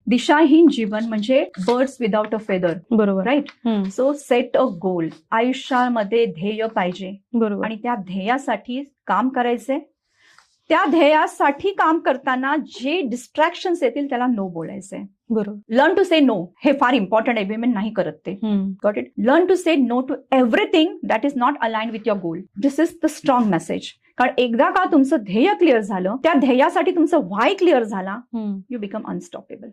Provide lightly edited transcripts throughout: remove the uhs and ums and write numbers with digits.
दिशाहीन जीवन म्हणजे birds without a feather. बरोबर. राईट. सो सेट अ गोल. आयुष्यामध्ये ध्येय पाहिजे बरोबर. आणि त्या ध्येयासाठी काम करायचे. त्या ध्येयासाठी काम करताना जे डिस्ट्रॅक्शन्स येतील त्याला नो बोलायचंय. बरोबर. Learn to say no. हे फार इम्पॉर्टंट आहे. विमेन नाही करत ते. Got it. Learn to say no to everything that is not aligned with your goal. This is the strong message. कारण एकदा का तुमचं ध्येय क्लिअर झालं, त्या ध्येयासाठी तुमचं व्हाय क्लिअर झाला, यू बिकम अनस्टॉपेबल.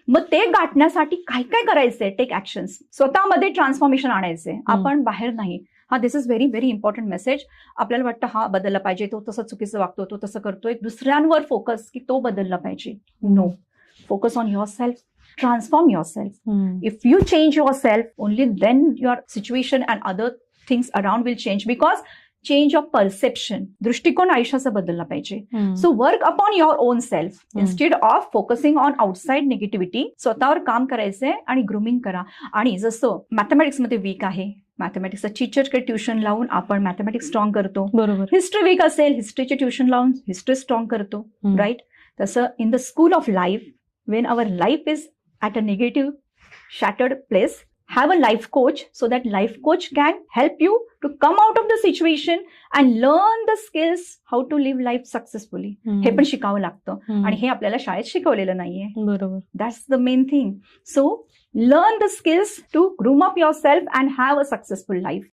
मग ते गाठण्यासाठी काय काय करायचंय? Take actions. स्वतःमध्ये ट्रान्सफॉर्मेशन आणायचंय. आपण बाहेर नाही. हा, this is very very important message. आपल्याला वाटतं हा बदलला पाहिजे, तो तसं चुकीचं वागतो, तो तसं करतोय, दुसऱ्यांवर फोकस की तो बदलला पाहिजे. No. Focus on yourself. Transform yourself. If you change yourself, only then your situation and other things around will change. Because change of perception. दृष्टिकोन आयुष्याचा बदलला पाहिजे. So work upon your own self. Instead of focusing on outside negativity, स्वतःवर काम करायचंय आणि grooming करा. आणि जसं मॅथमॅटिक्समध्ये वीक आहे, मॅथमॅटिक्सचा टीचरकडे ट्युशन लावून आपण मॅथमॅटिक्स स्ट्रॉंग करतो. बरोबर. हिस्ट्री वीक असेल, हिस्ट्रीचे ट्युशन लावून हिस्ट्री स्ट्रॉंग करतो. राईट. तसं in the school of life, when our life is at a negative, shattered place, have a life coach so that life coach can help you to come out of the situation and learn the skills how to live life successfully. हे पण शिकावं लागतं आणि हे आपल्याला शाळेत शिकवलेलं नाहीये. बरोबर. That's the main thing. So learn the skills to groom up yourself and have a successful life.